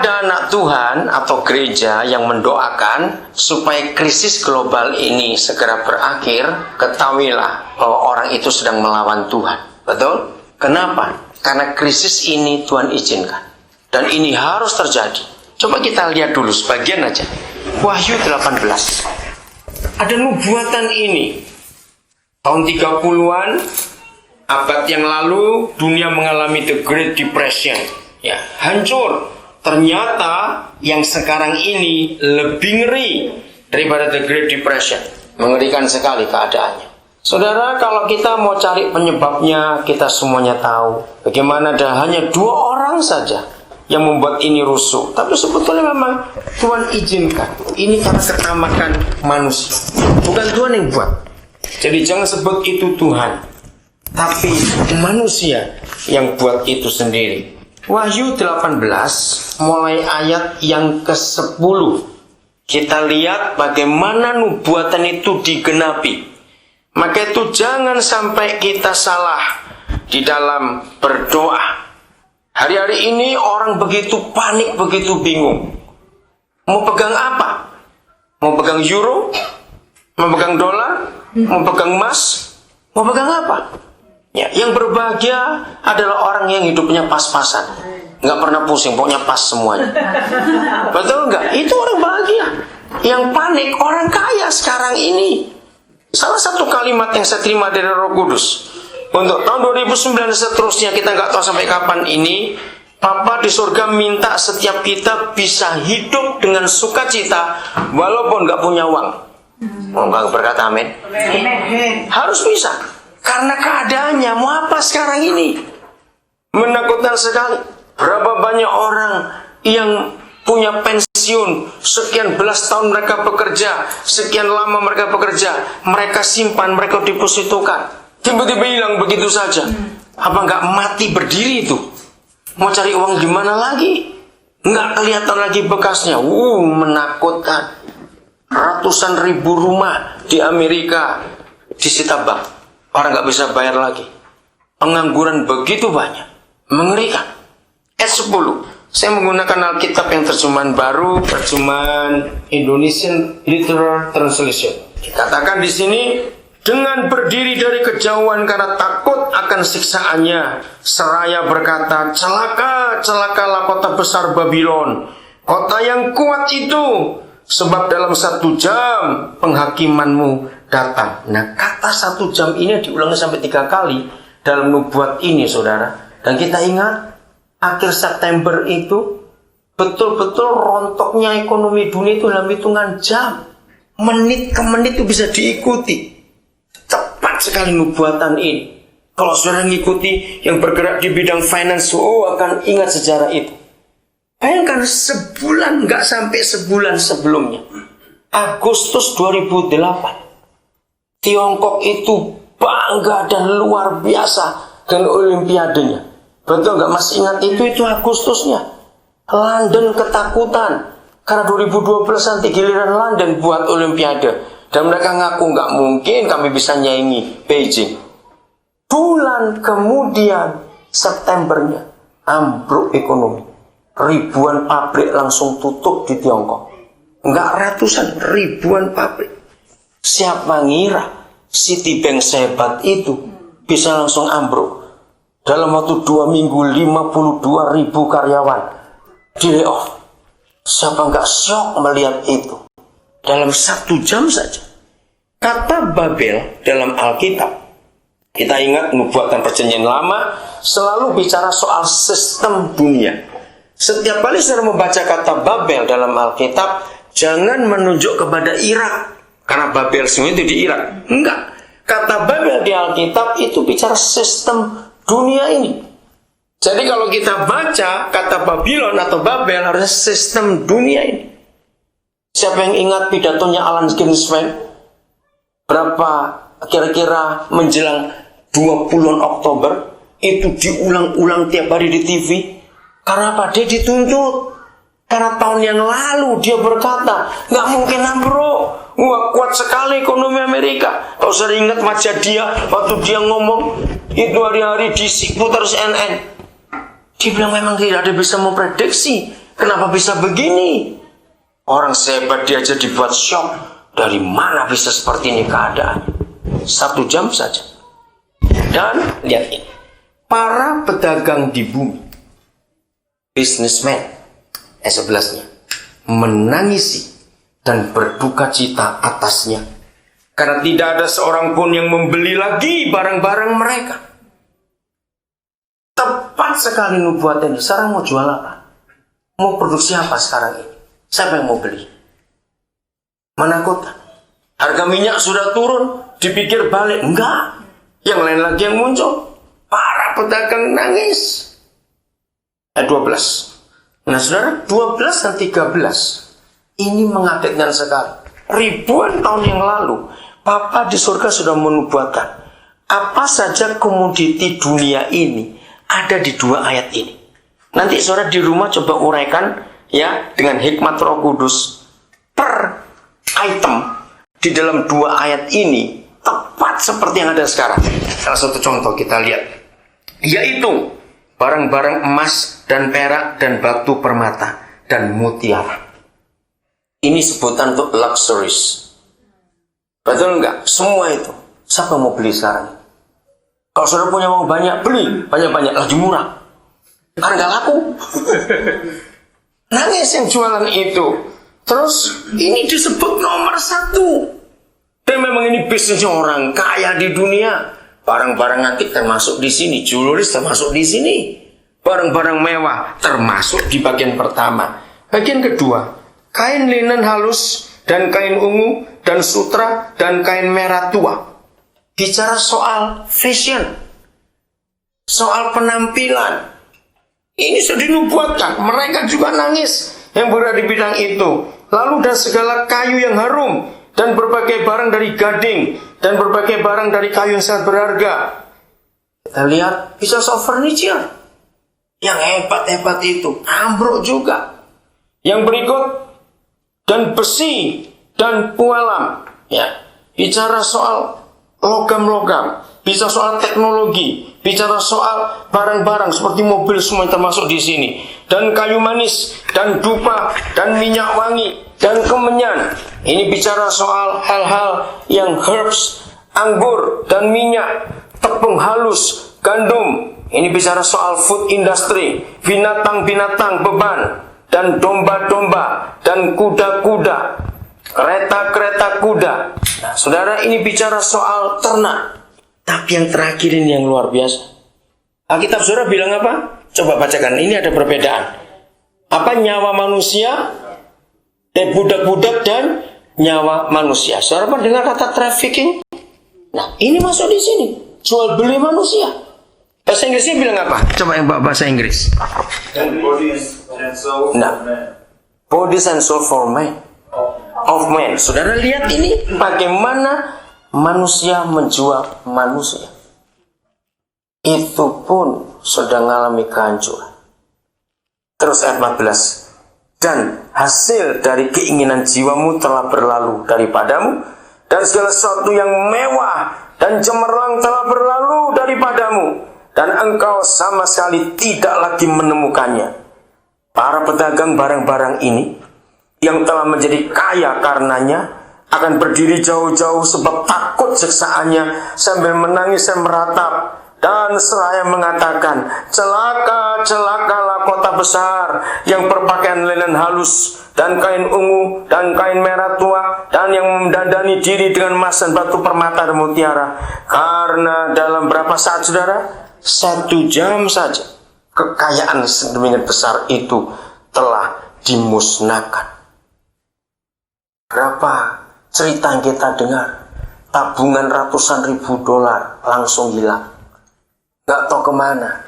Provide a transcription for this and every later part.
ada anak Tuhan atau gereja yang mendoakan supaya krisis global ini segera berakhir, ketahuilah bahwa orang itu sedang melawan Tuhan. Betul? Kenapa? Karena krisis ini Tuhan izinkan. Dan ini harus terjadi. Coba kita lihat dulu sebagian aja. Wahyu 18. Ada nubuatan ini. Tahun 30-an, abad yang lalu, dunia mengalami the Great Depression. Ya, hancur. Ternyata yang sekarang ini lebih ngeri daripada the Great Depression. Mengerikan sekali keadaannya. Saudara, kalau kita mau cari penyebabnya, kita semuanya tahu. Bagaimana ada hanya 2 orang saja yang membuat ini rusuh. Tapi sebetulnya memang Tuhan izinkan. Ini karena ketamakan manusia. Bukan Tuhan yang buat. Jadi jangan sebut itu Tuhan. Tapi manusia yang buat itu sendiri. Wahyu 18 mulai ayat yang ke-10. Kita lihat bagaimana nubuatan itu digenapi. Maka itu jangan sampai kita salah di dalam berdoa. Hari-hari ini orang begitu panik, begitu bingung. Mau pegang apa? Mau pegang euro? Mau pegang dolar? Mau pegang emas? Mau pegang apa? Ya, yang berbahagia adalah orang yang hidupnya pas-pasan. Nggak pernah pusing, pokoknya pas semuanya. Betul nggak? Itu orang bahagia. Yang panik orang kaya sekarang ini. Salah satu kalimat yang saya terima dari Roh Kudus. Untuk tahun 2009 dan seterusnya, kita nggak tahu sampai kapan ini. Papa di surga minta setiap kita bisa hidup dengan sukacita walaupun nggak punya uang. Bang berkata amin. Harus bisa. Karena keadaannya mau apa sekarang ini? Menakutkan sekali. Berapa banyak orang yang punya pensiun, sekian belas tahun mereka bekerja, sekian lama mereka bekerja, mereka simpan, mereka depositokan. Tiba-tiba hilang begitu saja. Apa nggak mati berdiri itu? Mau cari uang gimana lagi? Nggak kelihatan lagi bekasnya. Menakutkan. Ratusan ribu rumah di Amerika disita bank. Orang nggak bisa bayar lagi. Pengangguran begitu banyak. Mengerikan. Ayat 10. Saya menggunakan Alkitab yang terjemahan baru, terjemahan Indonesian Literal Translation. Dikatakan di sini, dengan berdiri dari kejauhan karena takut akan siksaannya, seraya berkata, celaka, celakalah kota besar Babylon, kota yang kuat itu, sebab dalam 1 jam penghakimanmu datang. Nah, kata 1 jam ini diulangi sampai 3 kali dalam nubuat ini, saudara. Dan kita ingat, akhir September itu betul-betul rontoknya ekonomi dunia itu dalam hitungan jam. Menit ke menit itu bisa diikuti. Tepat sekali nubuatan ini. Kalau saudara mengikuti yang bergerak di bidang finance, akan ingat sejarah itu. Bayangkan sebulan, nggak sampai sebulan sebelumnya. Agustus 2008. Tiongkok itu bangga dan luar biasa dengan olimpiadenya. Betul nggak masih ingat itu Agustusnya. London ketakutan karena 2012 nanti giliran London buat olimpiade. Dan mereka ngaku nggak mungkin kami bisa nyaingi Beijing. Bulan kemudian Septembernya ambruk ekonomi. Ribuan pabrik langsung tutup di Tiongkok. Nggak ratusan, ribuan pabrik. Siapa ngira Citibank sehebat itu bisa langsung ambruk? Dalam waktu 2 minggu 52.000 karyawan di layoff. Siapa nggak syok melihat itu? Dalam 1 jam saja. Kata Babel dalam Alkitab, kita ingat nubuatan perjanjian lama selalu bicara soal sistem dunia. Setiap kali saudara membaca kata Babel dalam Alkitab, jangan menunjuk kepada Irak. Karena Babel semua itu di Irak. Enggak. Kata Babel di Alkitab itu bicara sistem dunia ini. Jadi kalau kita baca kata Babylon atau Babel harus sistem dunia ini. Siapa yang ingat pidatonya Alan Greenspan? Berapa kira-kira menjelang 20 Oktober itu diulang-ulang tiap hari di TV. Karena apa? Dia dituntut. Karena tahun yang lalu dia berkata, nggak mungkin ambruk. Wah, kuat sekali ekonomi Amerika. Kalau saya ingat wajah dia waktu dia ngomong itu hari-hari diputar CNN. Dia bilang memang tidak ada bisa memprediksi Kenapa bisa begini? Orang sehebat dia aja dibuat shock. Dari mana bisa seperti ini keadaan? 1 jam saja. Dan lihat ini. Para pedagang di bumi, businessman, 11-nya, menangisi dan berduka cita atasnya. Karena tidak ada seorang pun yang membeli lagi barang-barang mereka. Tepat sekali nubuatnya. Sekarang mau jual apa? Mau produksi apa sekarang ini? Siapa yang mau beli? Menakutkan. Harga minyak sudah turun, dipikir balik. Enggak. Yang lain lagi yang muncul. Para pedagang nangis. Ayat 12. Nah saudara, 12 dan 13. Ini mengagetkan sekali. Ribuan tahun yang lalu, Papa di surga sudah menubuatkan. Apa saja komoditi dunia ini ada di 2 ayat ini. Nanti saudara di rumah coba uraikan ya dengan hikmat Roh Kudus per item di dalam 2 ayat ini tepat seperti yang ada sekarang. Salah satu contoh kita lihat, yaitu barang-barang emas dan perak dan batu permata dan mutiara. Ini sebutan untuk luxuries. Betul enggak? Semua itu. Siapa mau beli sekarang? Kalau saudara punya uang banyak, beli banyak-banyak, lagi murah. Kan nggak laku. Nangis yang jualan itu. Terus ini disebut nomor 1. Dan memang ini bisnisnya orang kaya di dunia. Barang-barang antik termasuk di sini, jewelry termasuk di sini. Barang-barang mewah termasuk di bagian pertama. Bagian kedua, kain linen halus dan kain ungu dan sutra dan kain merah tua. Bicara soal fashion, soal penampilan. Ini sudah dinubuatkan. Mereka juga nangis yang berada di bidang itu. Lalu dan segala kayu yang harum dan berbagai barang dari gading dan berbagai barang dari kayu yang sangat berharga. Kita lihat bisa soal furniture yang hebat-hebat itu, ambruk juga. Yang berikut dan besi dan pualam. Ya, bicara soal logam-logam, bicara soal teknologi, bicara soal barang-barang seperti mobil semua termasuk di sini. Dan kayu manis, dan dupa, dan minyak wangi, dan kemenyan. Ini bicara soal hal-hal yang herbs, anggur, dan minyak, tepung halus, gandum. Ini bicara soal food industry, binatang-binatang beban, dan domba-domba, dan kuda-kuda, kereta-kereta kuda. Nah, saudara, ini bicara soal ternak. Tapi yang terakhir ini yang luar biasa. Alkitab saudara bilang apa? Coba bacakan, ini ada perbedaan. Apa nyawa manusia, budak-budak dan nyawa manusia. Saudara pernah dengar kata trafficking? Nah, ini masuk di sini. Jual beli manusia. Bahasa Inggrisnya bilang apa? Coba yang bahasa Inggris. Nah, bodies and soul for man. Of man. Saudara lihat ini bagaimana manusia menjual manusia. Itu pun sudah mengalami kehancuran. Terus ayat 14. Dan hasil dari keinginan jiwamu telah berlalu daripadamu, dan segala sesuatu yang mewah dan cemerlang telah berlalu daripadamu, dan engkau sama sekali tidak lagi menemukannya. Para pedagang barang-barang ini yang telah menjadi kaya karenanya akan berdiri jauh-jauh sebab takut siksaannya, sambil menangis dan meratap dan seraya mengatakan, celaka, celakalah kota besar yang berpakaian linen halus dan kain ungu dan kain merah tua dan yang mendandani diri dengan emas dan batu permata dan mutiara. Karena dalam berapa saat saudara? 1 jam saja kekayaan sedemikian besar itu telah dimusnahkan. Berapa cerita yang kita dengar, tabungan ratusan ribu dolar langsung hilang, gak tahu kemana,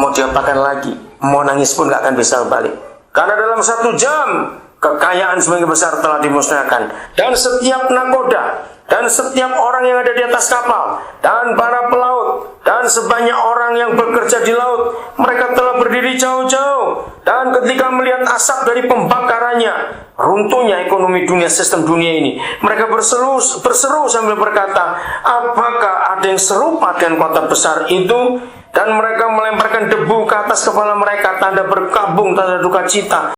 mau diapakan lagi, mau nangis pun gak akan bisa balik. Karena dalam 1 jam kekayaan sebagian besar telah dimusnahkan, dan setiap nakoda dan setiap orang yang ada di atas kapal dan para pelaut dan sebanyak orang yang bekerja di laut, mereka telah berdiri jauh-jauh. Dan ketika melihat asap dari pembakarannya, runtuhnya ekonomi dunia, sistem dunia ini, mereka berseru sambil berkata, apakah ada yang serupa dengan kota besar itu? Dan mereka melemparkan debu ke atas kepala mereka, tanda berkabung, tanda duka cita.